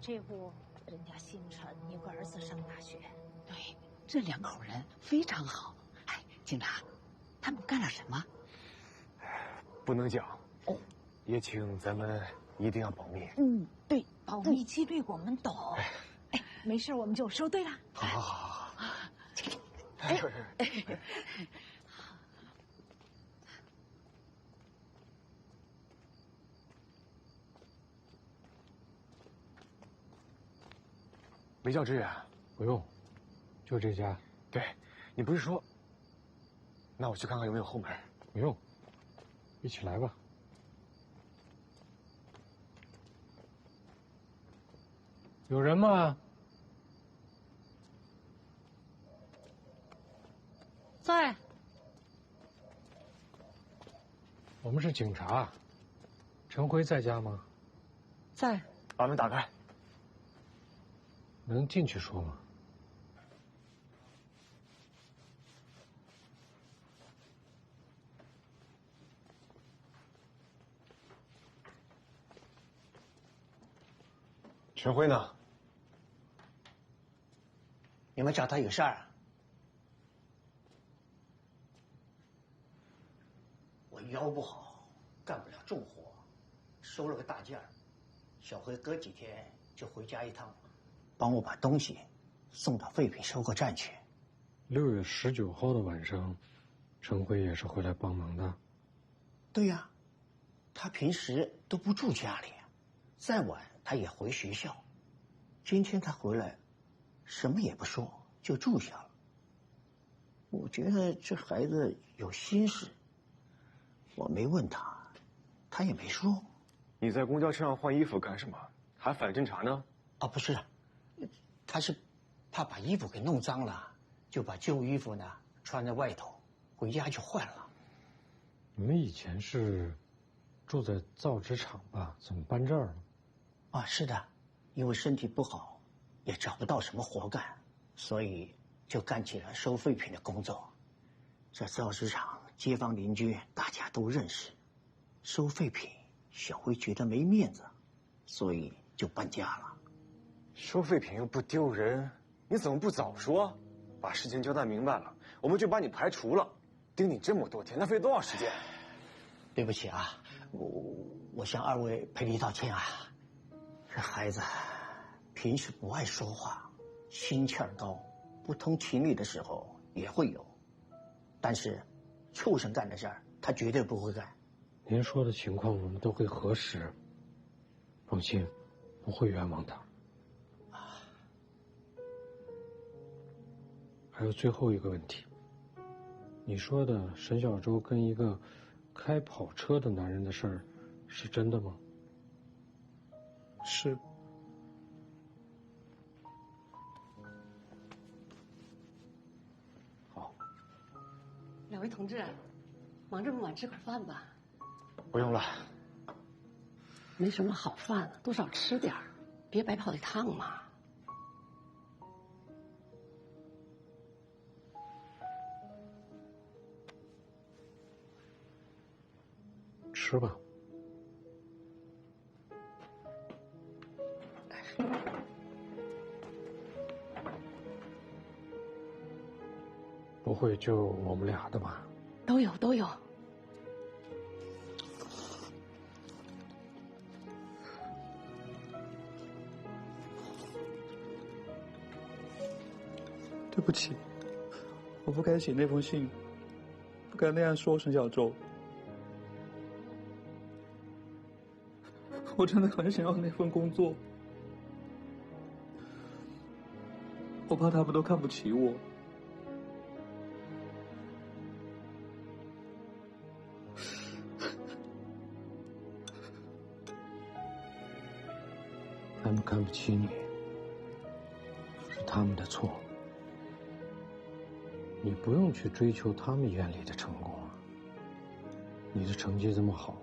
这不，人家星辰有个儿子上大学。对，这两口人非常好。哎，警察，他们干了什么？不能讲哦，也请咱们一定要保密。嗯，对，保密纪律我们懂。哎，没事，我们就收队了。好。没叫支援？不用，就这家。对，你不是说？那我去看看有没有后门。不用，一起来吧。有人吗？在。我们是警察。陈辉在家吗？在。把门打开。能进去说吗？陈辉呢？你们找他有事儿？我腰不好，干不了重活，收了个大件儿。小辉隔几天就回家一趟，帮我把东西送到废品收购站去。6月19号的晚上，陈辉也是回来帮忙的。对呀，他平时都不住家里，再晚他也回学校。今天他回来，什么也不说，就住下了。我觉得这孩子有心事，我没问他，他也没说。你在公交车上换衣服干什么？还反侦查呢？啊，不是，他是怕把衣服给弄脏了，就把旧衣服呢穿在外头，回家就换了。你们以前是住在造纸厂吧？怎么搬这儿了？啊，是的，因为身体不好，也找不到什么活干，所以就干起了收废品的工作。这造纸厂街坊邻居大家都认识，收废品小辉觉得没面子，所以就搬家了。收废品又不丢人，你怎么不早说？把事情交代明白了，我们就把你排除了。盯你这么多天，那费多少时间？对不起啊，我向二位赔礼道歉啊。这孩子平时不爱说话，心气儿高，不通情理的时候也会有，但是畜生干的事儿他绝对不会干。您说的情况我们都会核实，放心，不会冤枉他。还有最后一个问题，你说的沈小舟跟一个开跑车的男人的事儿，是真的吗？是。好。两位同志，忙这么晚吃口饭吧。不用了。没什么好饭，多少吃点儿，别白跑一趟嘛。吃吧。不会就我们俩的吧？都有。对不起，我不该写那封信，不该那样说沈小舟。我真的很想要那份工作，我怕他们都看不起我。他们看不起你，是他们的错。你不用去追求他们眼里的成功啊。你的成绩这么好，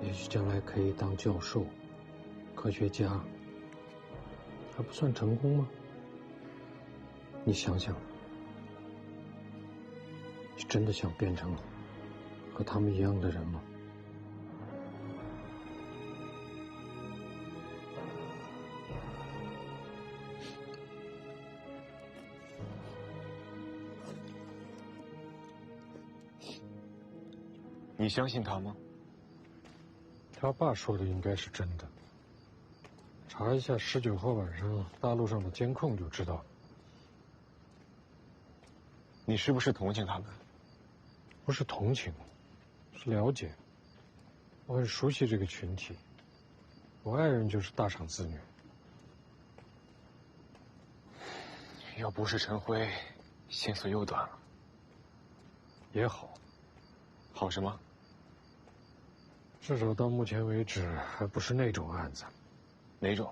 也许将来可以当教授、科学家，还不算成功吗？你想想，你真的想变成和他们一样的人吗？你相信他吗？他爸说的应该是真的。查一下19号晚上大路上的监控就知道。你是不是同情他们？不是同情，是了解。我很熟悉这个群体。我爱人就是大厂子女。要不是陈辉，线索又断了。也好。好什么？至少到目前为止还不是那种案子。哪种？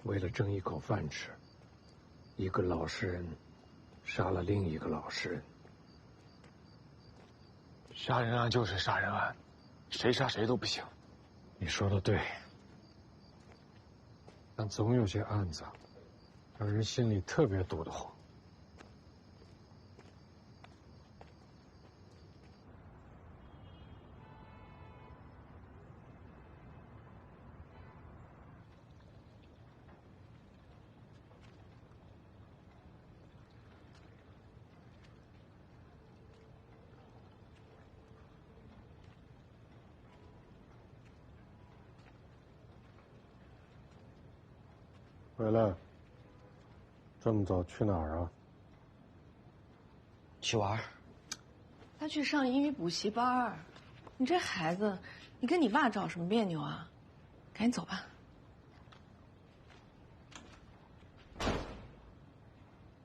为了挣一口饭吃，一个老实人杀了另一个老实人。杀人案就是杀人案，谁杀谁都不行。你说的对，但总有些案子让人心里特别堵得慌。回来，这么早去哪儿啊？去玩。他去上英语补习班。你这孩子，你跟你爸找什么别扭啊？赶紧走吧。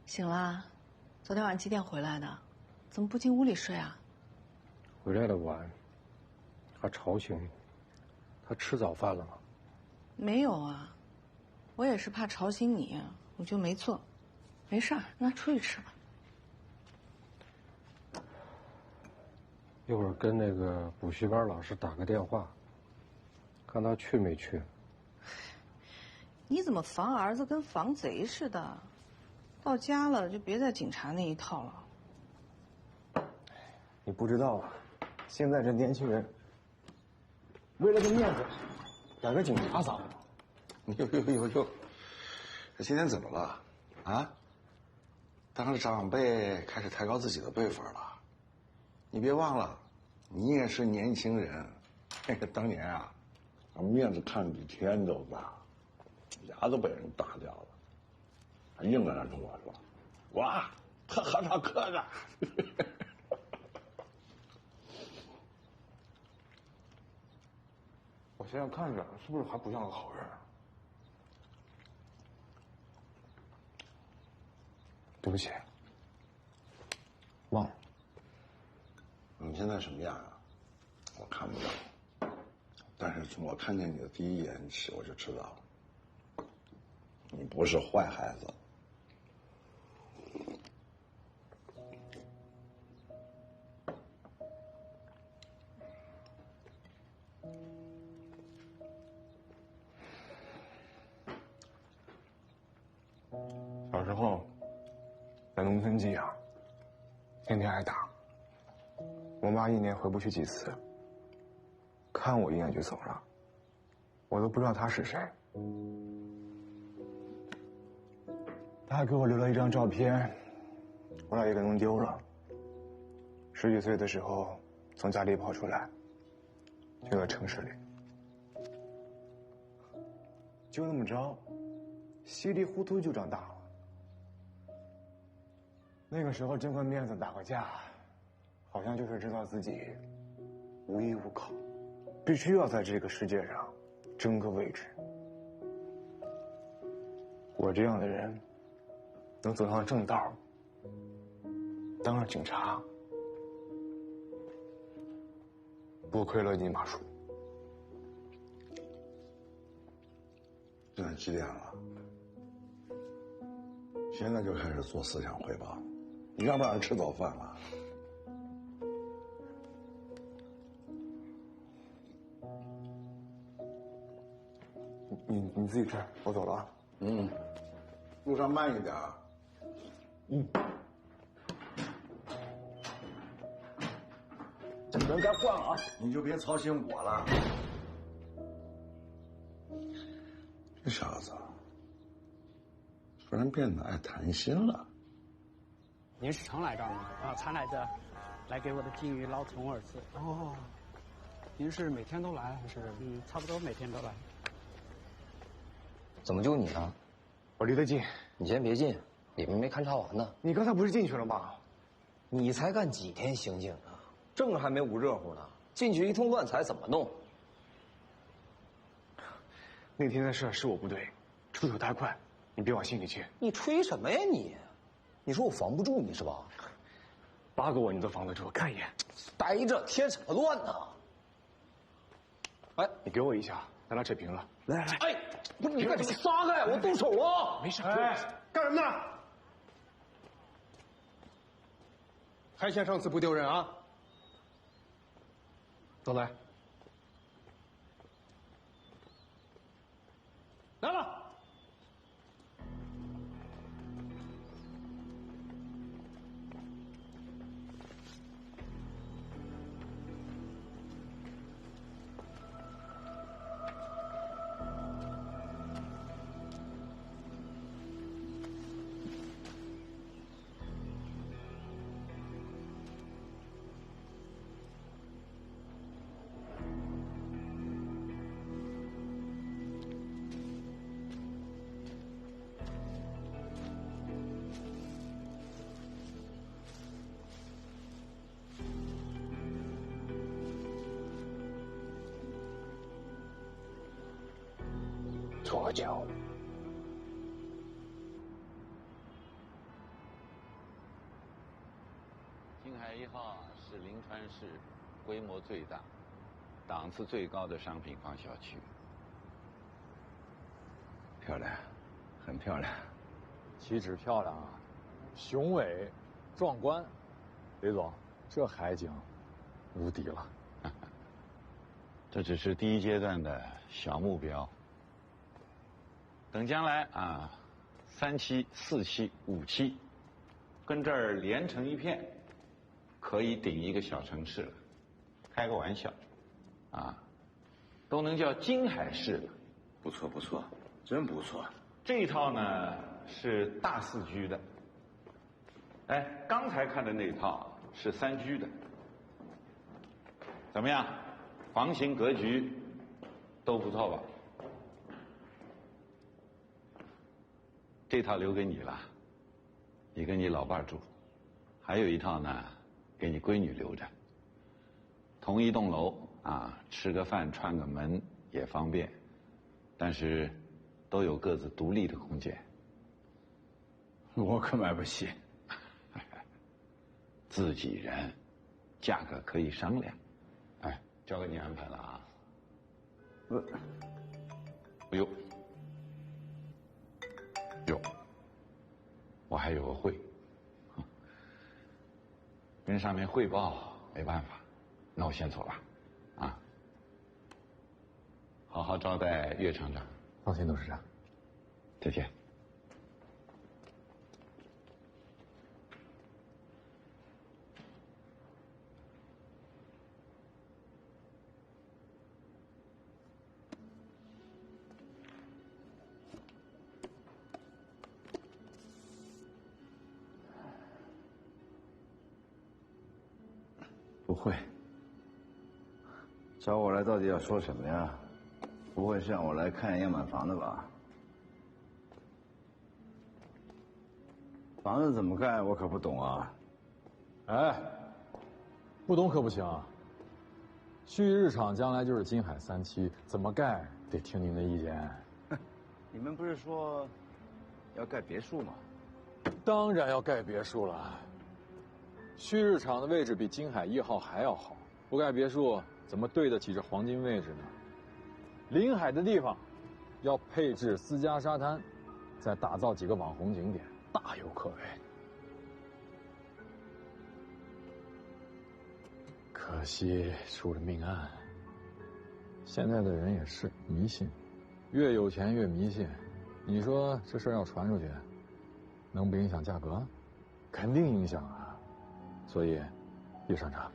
醒了？昨天晚上几点回来的？怎么不进屋里睡啊？回来的晚，怕吵醒你。他吃早饭了吗？没有啊。我也是怕吵醒你，我就没做。没事儿，让他出去吃吧。一会儿跟那个补习班老师打个电话，看他去没去。你怎么防儿子跟防贼似的？到家了就别再警察那一套了。你不知道啊，现在这年轻人为了个面子，养个警察咋了？呦，这今天怎么了？啊？当着长辈开始抬高自己的辈分了？你别忘了，你也是年轻人。当年啊，把面子看比天都大，牙都被人打掉了，还硬着让跟我说，哇，他和他磕着。我现在看着是不是还不像个好人？对不起，忘了。你现在什么样啊？我看不到，但是从我看见你的第一眼起，我就知道了，你不是坏孩子。小时候，在农村寄养，天天挨打。我妈一年回不去几次，看我一眼就走了，我都不知道她是谁。她还给我留了一张照片，后来也给弄丢了。10几岁的时候，从家里跑出来，去了城市里，就那么着，稀里糊涂就长大了。那个时候挣个面子打个架，好像就是知道自己无依无靠，必须要在这个世界上争个位置。我这样的人能走上正道，当上警察，多亏了你马叔。现在几点了？现在就开始做思想汇报，你让不让人吃早饭了？你自己吃，我走了啊。嗯，路上慢一点。这门该换了啊！你就别操心我了。这小子突然变得爱谈心了。您是常来这儿吗？啊，常来这儿。来给我的金鱼捞虫儿吃。哦，您是每天都来还是？差不多每天都来。怎么就你呢？我离得近。你先别进，里面没勘察完呢。你刚才不是进去了吗？你才干几天刑警啊？正还没捂热乎呢，进去一通乱踩，怎么弄？那天的事是我不对，出手太快，你别往心里去。你吹什么呀你？你说我防不住你是吧8个我你都防得住，看一眼。待着，添什么乱呢？哎，你给我一下，咱俩扯平了。来来，哎，不是你干什么？撒开，我动手了。没事。哎，干什么呢？还嫌上次不丢人啊？都来。来了。左脚。金海1号是临川市规模最大、档次最高的商品房小区。漂亮，很漂亮。岂止漂亮啊，雄伟、壮观。李总，这海景无敌了。这只是第一阶段的小目标。等将来啊，3期、4期、5期，跟这儿连成一片，可以顶一个小城市了。开个玩笑，啊，都能叫金海市了。不错不错，真不错。这一套呢是大4居的，哎，刚才看的那套是3居的。怎么样？房型格局都不错吧？这套留给你了，你跟你老伴住，还有一套呢，给你闺女留着。同一栋楼啊，吃个饭串个门也方便，但是都有各自独立的空间。我可买不起。自己人，价格可以商量。哎，交给你安排了啊。哎呦。有，我还有个会，跟上面汇报没办法，那我先走了，啊，好好招待岳厂长。放心，董事长。再见。不会，找我来到底要说什么呀？不会是让我来看样板房的吧？房子怎么盖我可不懂啊！哎，不懂可不行啊！旭日厂将来就是金海3期，怎么盖得听您的意见。你们不是说要盖别墅吗？当然要盖别墅了。旭日厂的位置比金海1号还要好，不盖别墅怎么对得起这黄金位置呢？临海的地方，要配置私家沙滩，再打造几个网红景点，大有可为。可惜出了命案。现在的人也是迷信，越有钱越迷信。你说这事儿要传出去，能不影响价格？肯定影响啊。所以，叶厂长，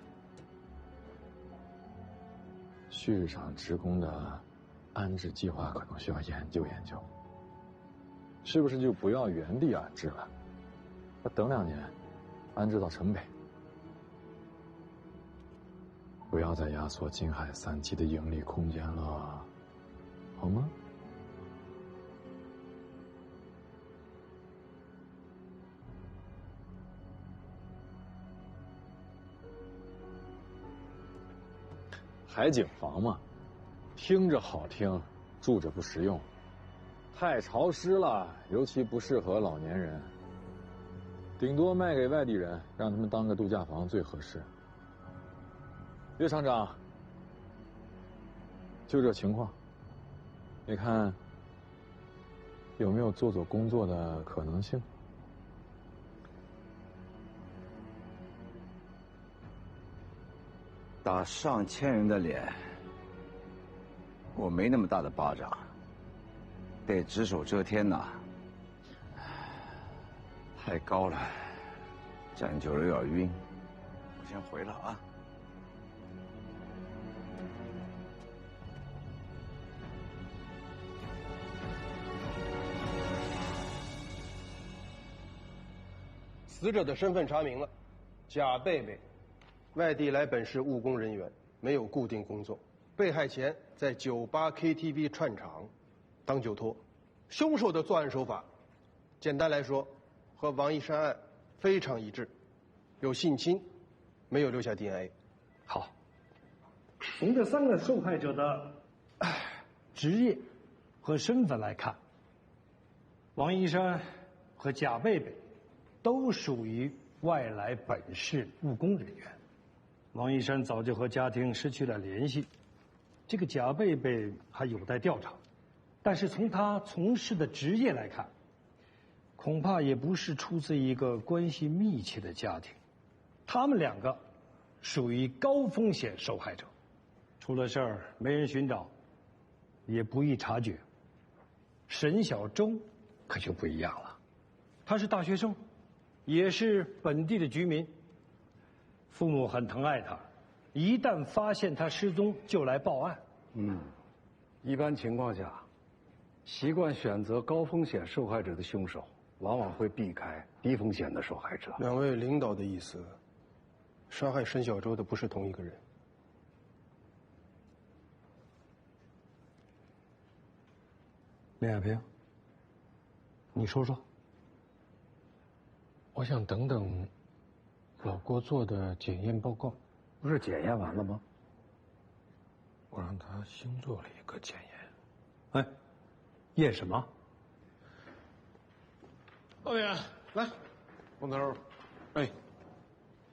旭日厂职工的安置计划可能需要研究研究。是不是就不要原地安置了？等2年，安置到城北。不要再压缩金海3期的盈利空间了，好吗？海景房嘛，听着好听，住着不实用，太潮湿了，尤其不适合老年人。顶多卖给外地人，让他们当个度假房最合适。岳厂长，就这情况，你看有没有做工作的可能性？打上千人的脸，我没那么大的巴掌，得只手遮天呐。太高了，站久了有点晕，我先回了啊。死者的身份查明了，贾贝贝，外地来本市务工人员，没有固定工作。被害前在酒吧、KTV 串场，当酒托。凶手的作案手法，简单来说，和王一山案非常一致，有性侵，没有留下 DNA。好，从这3个受害者的职业和身份来看，王一山和贾贝贝都属于外来本市务工人员。王一山早就和家庭失去了联系，这个贾贝贝还有待调查，但是从他从事的职业来看，恐怕也不是出自一个关系密切的家庭。他们2个属于高风险受害者，出了事儿没人寻找，也不易察觉。沈小周可就不一样了，他是大学生，也是本地的居民，父母很疼爱他，一旦发现他失踪就来报案。一般情况下，习惯选择高风险受害者的凶手，往往会避开低风险的受害者。2位领导的意思，杀害沈小周的不是同一个人。林海平，你说说。我想等等老郭做的检验报告，不是检验完了吗？我让他新做了一个检验。哎，验什么？导演，来，红头，哎，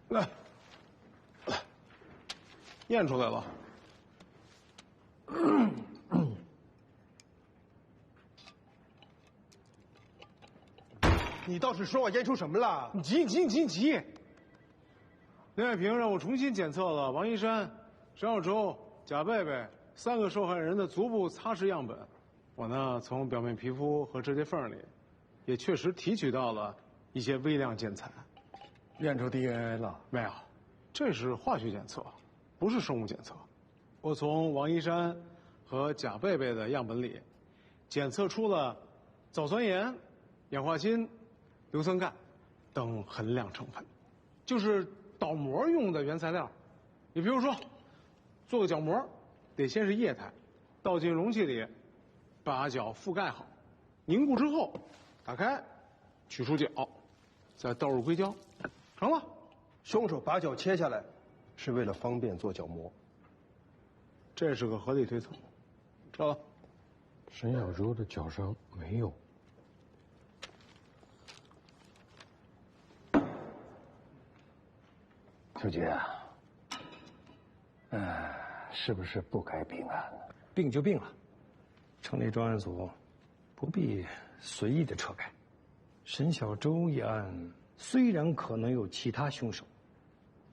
来，验出来了。你倒是说我验出什么了？你急！林海平让我重新检测了王一山、沈小周、贾贝贝3个受害人的足部擦拭样本。我呢，从表面皮肤和指甲缝里，也确实提取到了一些微量建材。验出 DNA 了？没有，这是化学检测，不是生物检测。我从王一山和贾贝贝的样本里，检测出了藻酸盐、氧化锌、硫酸钙等衡量成分，就是倒模用的原材料。你比如说，做个角膜，得先是液态，倒进容器里，把角覆盖好，凝固之后，打开，取出角，再倒入硅胶，成了。凶手把角切下来，是为了方便做角膜。这是个合理推测。撤了。沈小周的脚上没有。秋杰，是不是不该并案？并就并了，成立专案组，不必随意的撤开。沈小周一案虽然可能有其他凶手，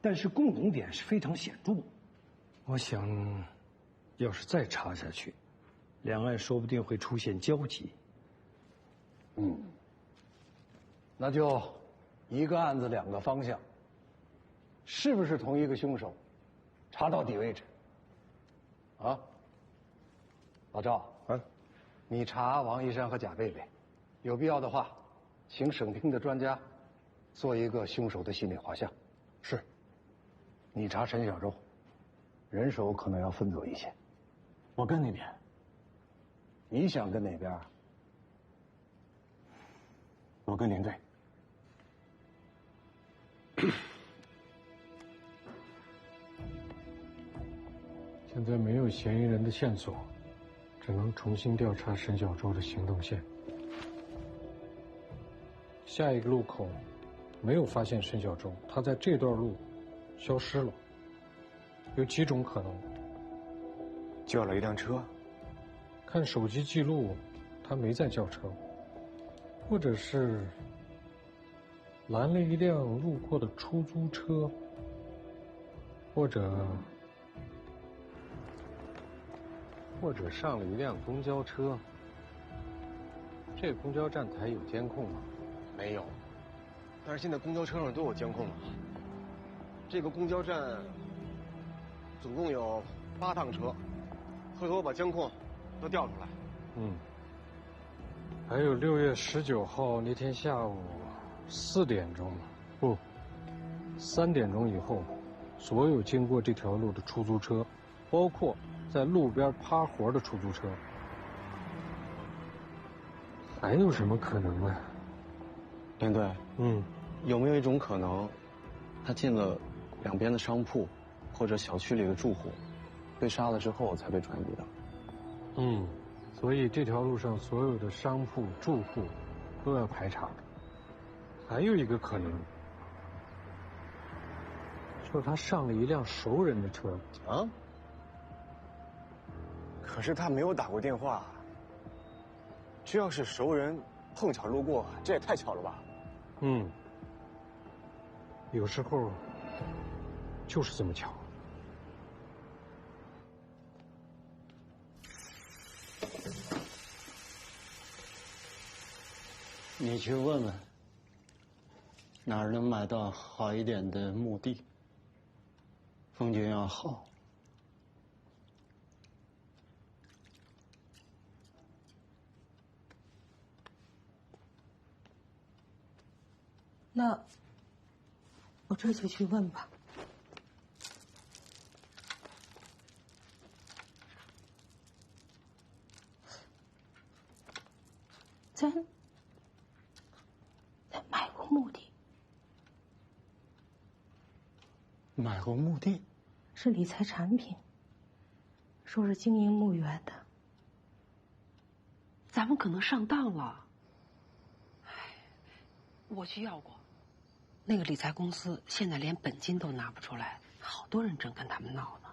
但是共同点是非常显著。我想，要是再查下去，2案说不定会出现交集。那就一个案子2个方向，是不是同一个凶手，查到底为止。啊，老赵，你查王一山和贾贝贝，有必要的话，请省厅的专家做一个凶手的心理画像。是。你查沈小周，人手可能要分走一些。我跟那边，你想跟哪边？我跟连队。现在没有嫌疑人的线索，只能重新调查沈小舟的行动线。下一个路口没有发现沈小舟，他在这段路消失了。有几种可能：叫了一辆车，看手机记录，他没在叫车，或者是拦了一辆路过的出租车，或者上了一辆公交车。这个公交站台有监控吗？没有，但是现在公交车上都有监控了。这个公交站总共有8趟车，回头我把监控都调出来。还有6月19号那天下午4点钟，不，3点钟以后，所有经过这条路的出租车，包括在路边趴活的出租车。还有什么可能呢？连队，有没有一种可能，他进了两边的商铺，或者小区里的住户，被杀了之后才被转移的？所以这条路上所有的商铺、住户都要排查。还有一个可能，就是他上了一辆熟人的车。啊？可是他没有打过电话。这要是熟人碰巧路过，这也太巧了吧？有时候就是这么巧。你去问问，哪儿能买到好一点的墓地，风景要好。那我这就去问吧。咱买过墓地，买过墓地，是理财产品，说是经营墓园的。咱们可能上当了。我去要过，那个理财公司现在连本金都拿不出来，好多人正跟他们闹呢。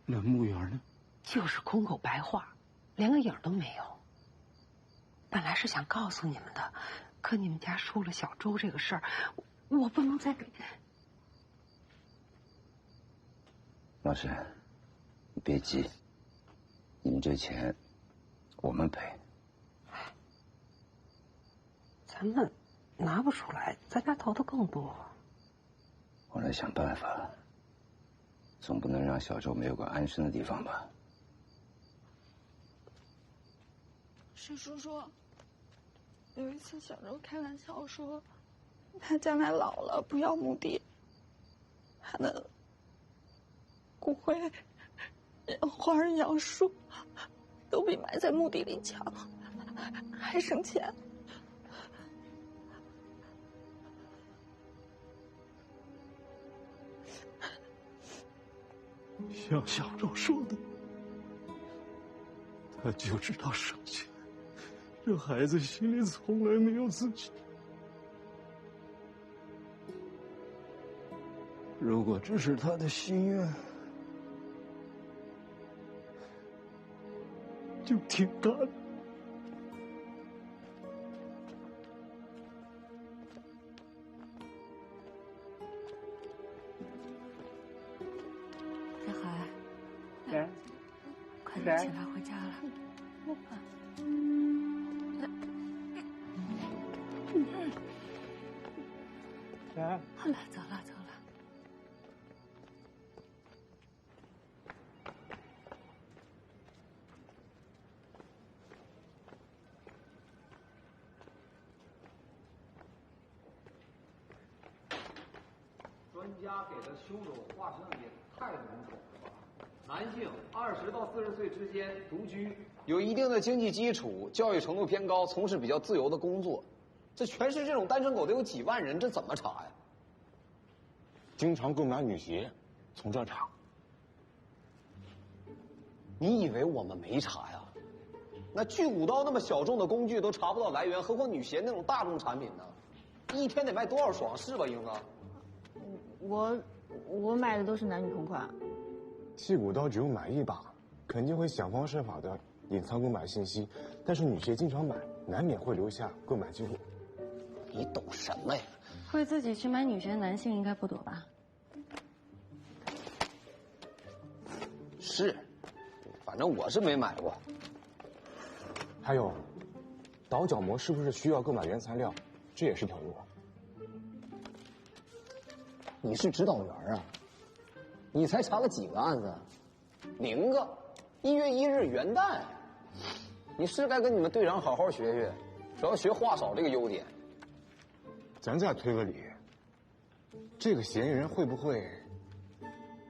那墓园呢？就是空口白话，连个影都没有。本来是想告诉你们的，可你们家出了小周这个事儿，我不能再给。老师，你别急，你们这钱我们赔。咱们拿不出来，咱家投的更多。我来想办法，总不能让小周没有个安身的地方吧？是叔叔，有一次小周开玩笑说，他将来老了不要墓地，他的骨灰、花儿杨树都比埋在墓地里强，还省钱。像小周说的，他就知道省钱，这孩子心里从来没有自己。如果这是他的心愿，就听他的。小海，来，快点起来回家了。来，好了，走了，走了。说你家给的凶手画像也太笼统了吧？男性20到40岁之间，独居，有一定的经济基础，教育程度偏高，从事比较自由的工作。这全市这种单身狗得有几万人，这怎么查呀？经常购买女鞋，从这儿查。你以为我们没查呀？那锯骨刀那么小众的工具都查不到来源，何况女鞋那种大众产品呢？一天得卖多少双是吧，英子？我买的都是男女同款。剔骨刀只有买一把，肯定会想方设法的隐藏购买信息，但是女鞋经常买，难免会留下购买记录。你懂什么呀？会自己去买女鞋的男性应该不多吧？是，反正我是没买过。还有，倒角膜是不是需要购买原材料？这也是条路。你是指导员啊？你才查了几个案子？0个。1月1日元旦，你是该跟你们队长好好学学，主要学话少这个优点。咱再推个理，这个嫌疑人会不会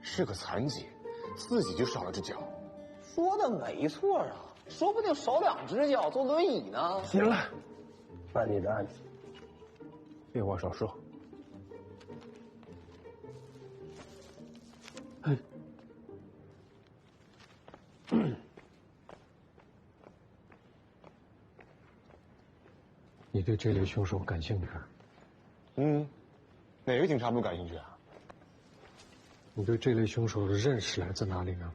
是个残疾，自己就少了只脚？说的没错啊，说不定少2只脚，坐轮椅呢。行了，办你的案子，废话少说。你对这类凶手感兴趣？哪个警察不感兴趣啊？你对这类凶手的认识来自哪里呢？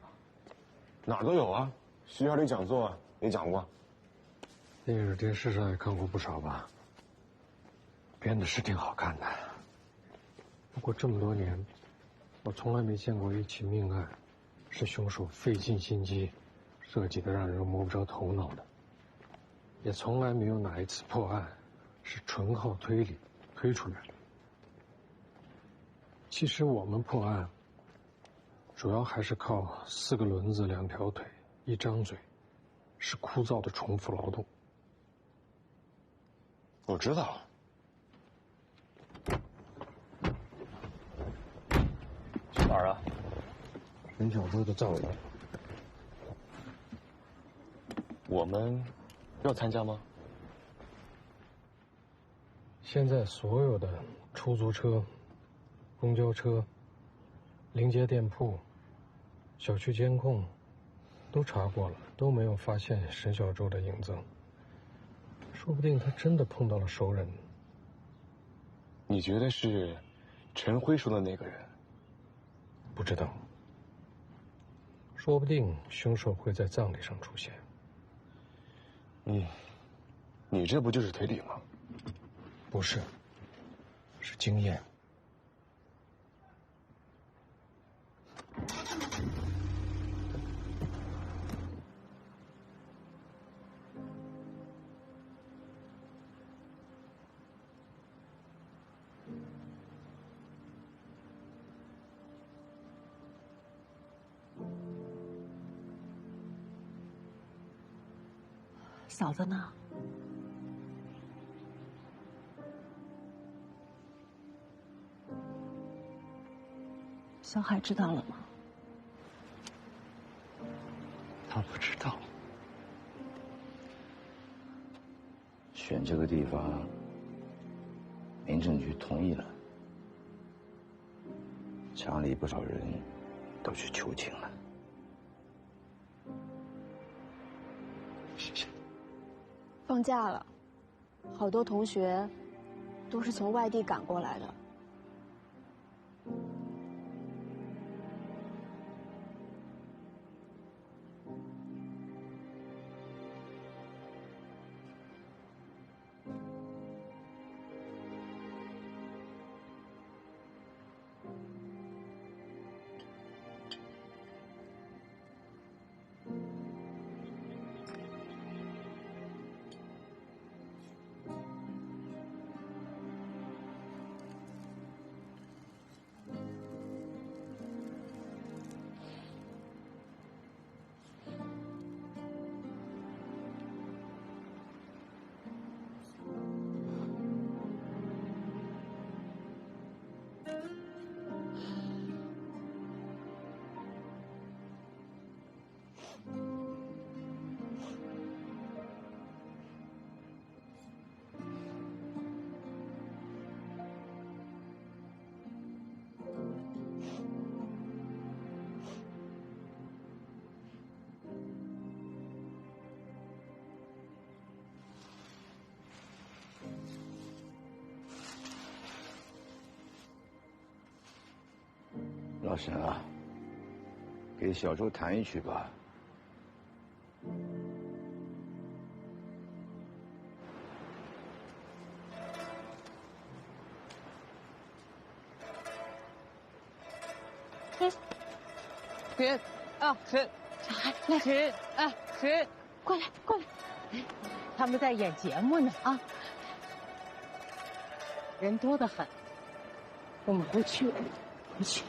哪儿都有啊，学校里讲座也讲过。电影、电视上也看过不少吧？编的是挺好看的。不过这么多年，我从来没见过一起命案，是凶手费尽心机设计的，让人摸不着头脑的。也从来没有哪一次破案是纯靠推理推出来的。其实我们破案，主要还是靠4个轮子、2条腿、1张嘴，是枯燥的重复劳动。我知道。去哪儿啊？沈小舟的葬礼。我们要参加吗？现在所有的出租车、公交车、临街店铺、小区监控都查过了，都没有发现沈小舟的影子。说不定他真的碰到了熟人。你觉得是陈辉说的那个人？不知道。说不定凶手会在葬礼上出现。你这不就是推理吗？不是，是经验。嫂子呢？小海知道了吗？他不知道。选这个地方，民政局同意了，厂里不少人都去求情了。谢谢。放假了，好多同学都是从外地赶过来的。老沈啊，给小周弹一曲吧。沈啊，沈，小孩来，沈啊，沈，过来过来，他们在演节目呢啊，人多得很，我们回去，回去。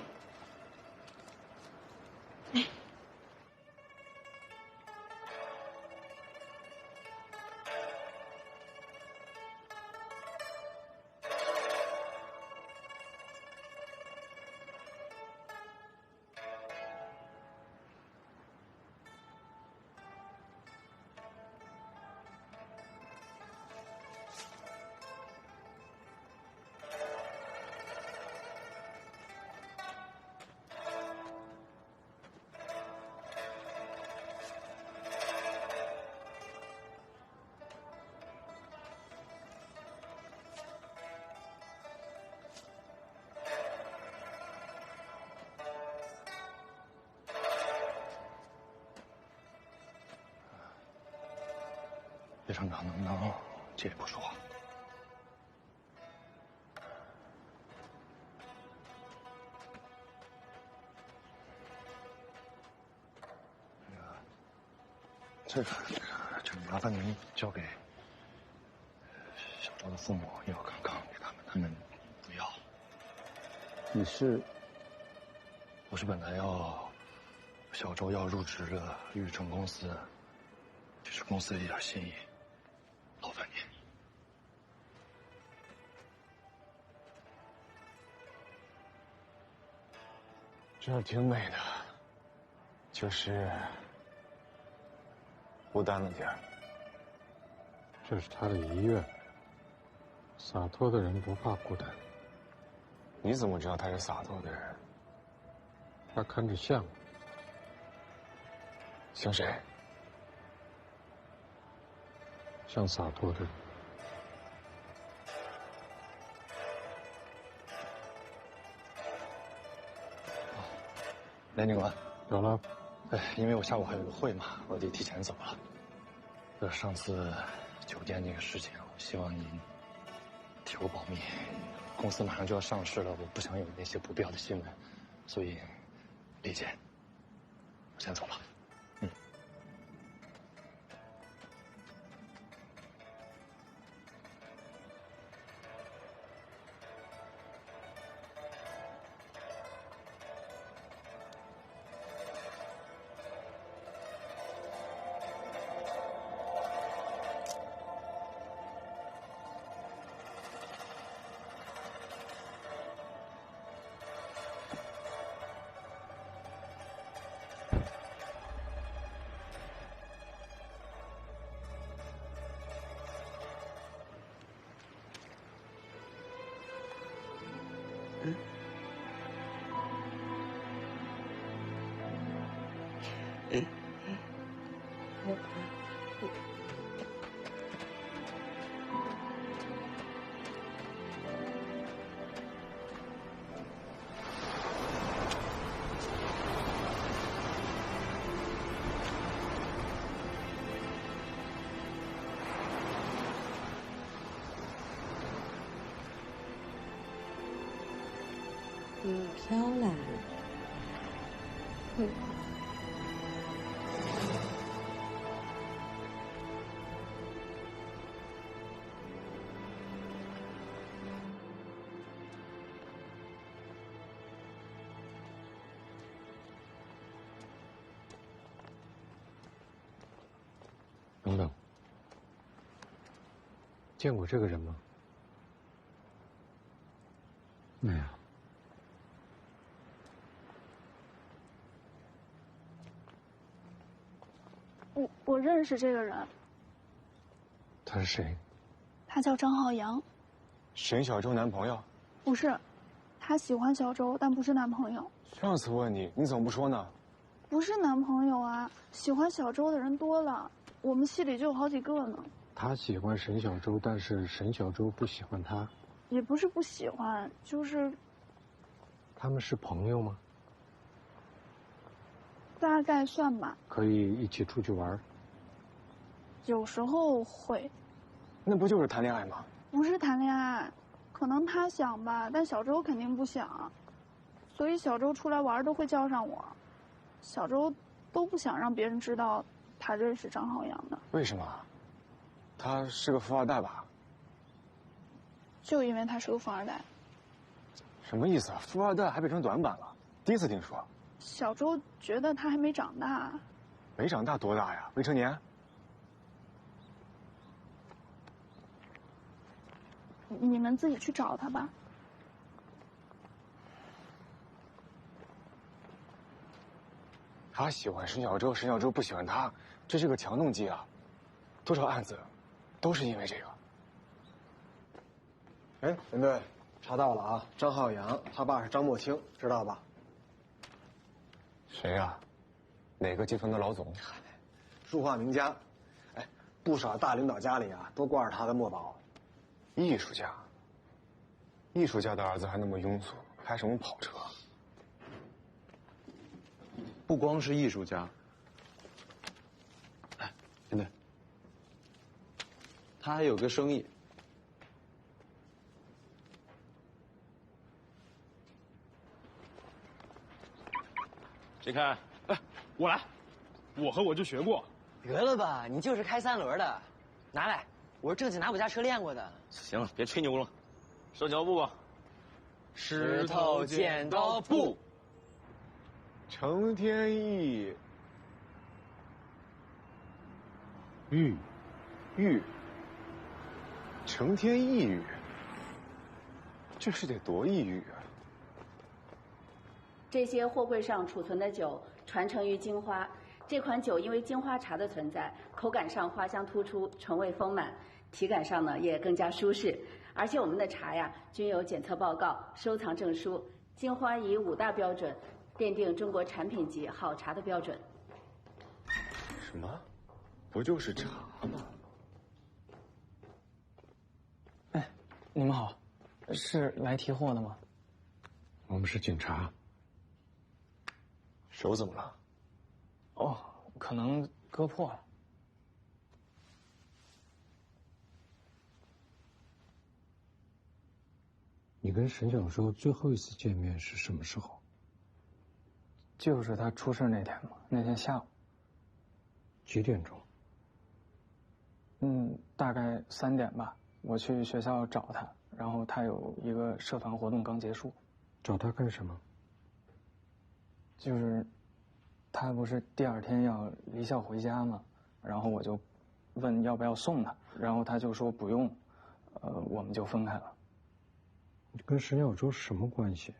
叶厂长能不能借一步说话？这个麻烦您交给小周的父母要康康给他们不要。你是？我是本来小周要入职的玉成公司，这是公司的一点心意。劳烦您。这儿挺美的，就是孤单了点儿。这是他的遗愿。洒脱的人不怕孤单。你怎么知道他是洒脱的人？他看着像。像谁？像洒脱的人。连警官，怎么了？因为我下午还有个会嘛，我得提前走了。上次酒店那个事情，我希望您替我保密。公司马上就要上市了，我不想有那些不必要的新闻，所以理解。我先走了。你飘来了。等等，见过这个人吗？没有。我认识这个人。他是谁？他叫张浩洋。沈小周男朋友？不是，他喜欢小周，但不是男朋友。上次问你，你怎么不说呢？不是男朋友啊，喜欢小周的人多了，我们系里就有好几个呢。他喜欢沈小周，但是沈小周不喜欢他。也不是不喜欢，就是。他们是朋友吗？大概算吧。可以一起出去玩？有时候会。那不就是谈恋爱吗？不是谈恋爱，可能他想吧，但小周肯定不想，所以小周出来玩都会叫上我。小周都不想让别人知道他认识张浩洋的。为什么？他是个富二代吧？就因为他是个富二代。什么意思啊？富二代还变成短板了？第一次听说。小周觉得他还没长大。没长大多大呀？未成年？你们自己去找他吧。他喜欢沈小舟，沈小舟不喜欢他，这是个强动机啊！多少案子，都是因为这个。哎，林队，查到了啊！张浩洋他爸是张墨清，知道吧？谁呀？哪个集团的老总？书画名家，哎，不少大领导家里啊都挂着他的墨宝。艺术家，艺术家的儿子还那么庸俗，开什么跑车？不光是艺术家，哎，林队，他还有个生意。谁开？哎，我来，我和我就学过。得了吧，你就是开3轮的，拿来，我是正经拿我家车练过的。行了，别吹牛了，上脚步吧。石头剪刀布。程天意，玉，程天意玉，这是得多抑郁啊！这些货柜上储存的酒传承于金花。这款酒因为金花茶的存在，口感上花香突出，醇味丰满，体感上呢也更加舒适。而且我们的茶呀均有检测报告、收藏证书。金花以5大标准奠定中国产品级好茶的标准。什么？不就是茶吗？哎，你们好，是来提货的吗？我们是警察。手怎么了？哦，可能割破了。你跟沈小舟最后一次见面是什么时候？就是他出事那天嘛，那天下午。几点钟？大概3点吧。我去学校找他，然后他有一个社团活动刚结束。找他干什么？就是他不是第2天要离校回家吗？然后我就问要不要送他，然后他就说不用，我们就分开了。你跟沈小舟什么关系？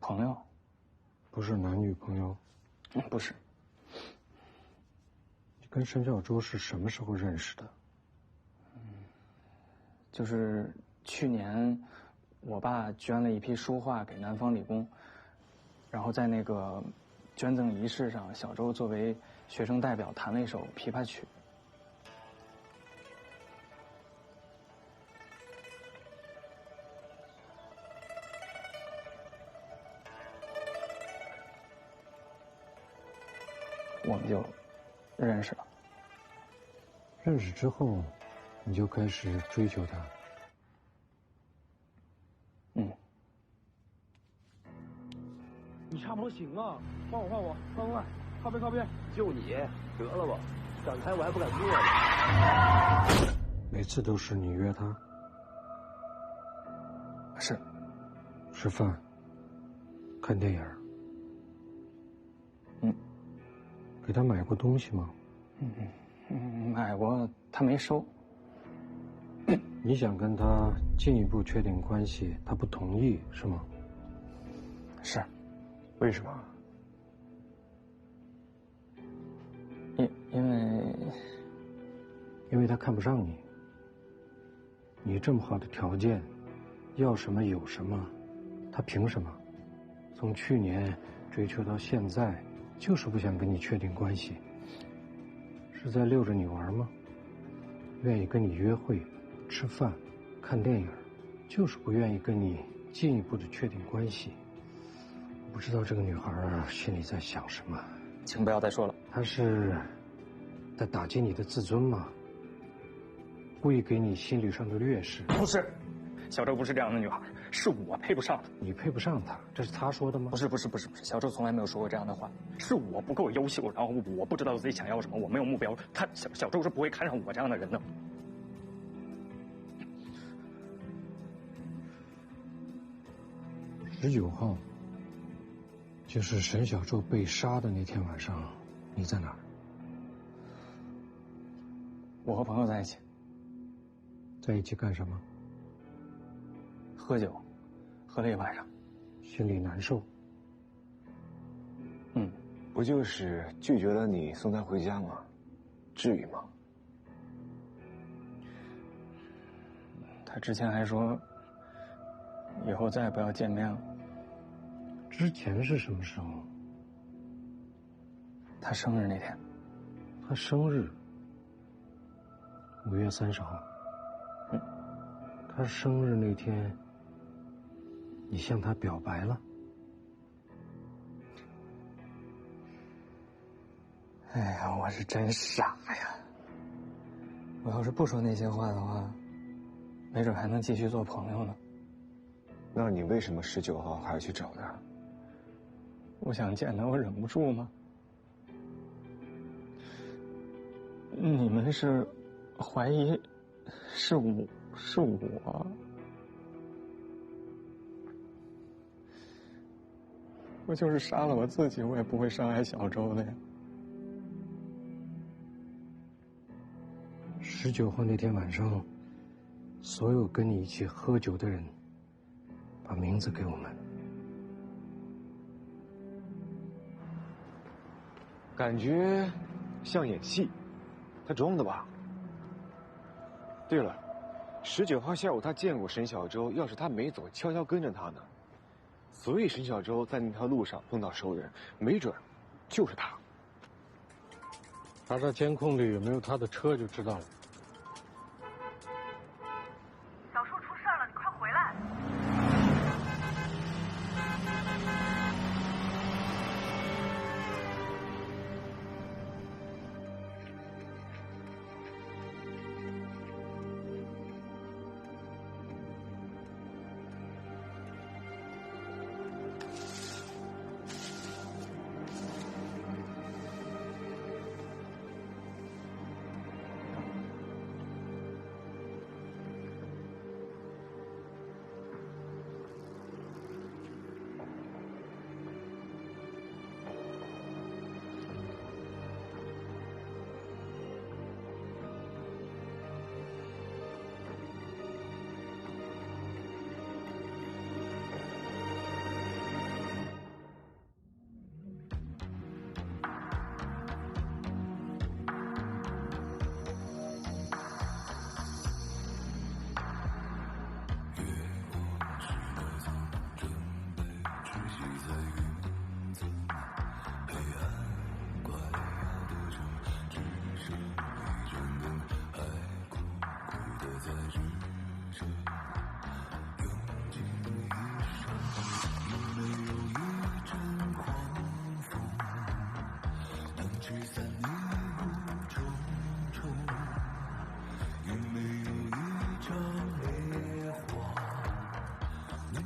朋友。不是男女朋友？不是。你跟沈小舟是什么时候认识的？就是去年我爸捐了一批书画给南方理工，然后在那个捐赠仪式上，小舟作为学生代表弹了一首琵琶曲。我们就认识了。认识之后，你就开始追求他。你差不多行啊，换我，快，靠边！就你，得了吧，敢开我还不敢做呢。每次都是你约他？是。吃饭，看电影。给他买过东西吗？买过，他没收。你想跟他进一步确定关系，他不同意是吗？是。为什么？因为他看不上你。你这么好的条件，要什么有什么，他凭什么？从去年追求到现在，就是不想跟你确定关系。是在溜着你玩吗？愿意跟你约会、吃饭、看电影，就是不愿意跟你进一步的确定关系。不知道这个女孩心里在想什么。请不要再说了。她是在打击你的自尊吗？故意给你心理上的劣势？不是，小周不是这样的女孩，是我配不上她。你配不上她，这是她说的吗？不是，小周从来没有说过这样的话，是我不够优秀，然后我不知道自己想要什么，我没有目标。小周是不会看上我这样的人的。19号，就是沈小周被杀的那天晚上，你在哪儿？我和朋友在一起。在一起干什么？喝酒，喝了一晚上，心里难受。不就是拒绝了你送他回家吗？至于吗？他之前还说，以后再也不要见面了。之前是什么时候？他生日那天。他生日？5月30号。他生日那天，你向他表白了？哎呀，我是真傻呀！我要是不说那些话的话，没准还能继续做朋友呢。那你为什么19号还要去找他？我想见他，我忍不住吗？你们是怀疑是我？我就是杀了我自己，我也不会伤害小周的呀。19号那天晚上，所有跟你一起喝酒的人，把名字给我们。感觉像演戏，他装的吧？对了，19号下午他见过沈小周，要是他没走，悄悄跟着他呢。所以沈小周在那条路上碰到熟人，没准就是他。查查监控里有没有他的车就知道了。小树出事了，你快回来！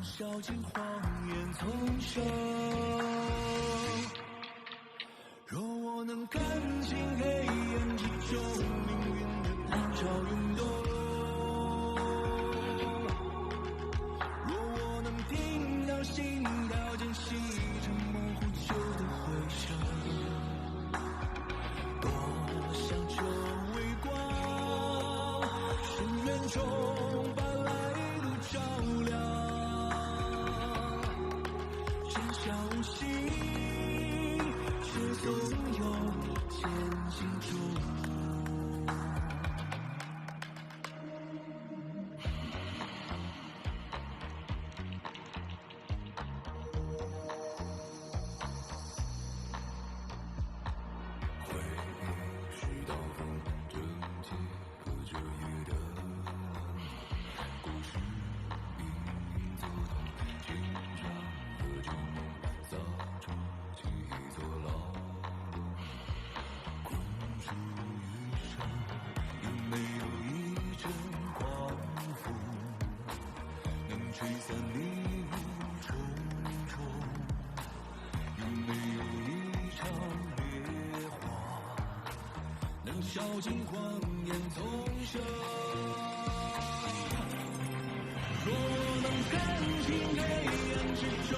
笑尽谎言丛生。若我能看清黑暗之中命运的浪潮涌动，若我能听到心跳间细沉默呼救的回声，多想成为光，深渊中把来路照亮。相信，却总有前行中。回忆是刀锋，整结隔着夜的冷，故事隐隐作痛，情长和旧梦。烧尽谎言纵生。若我能看清黑暗之中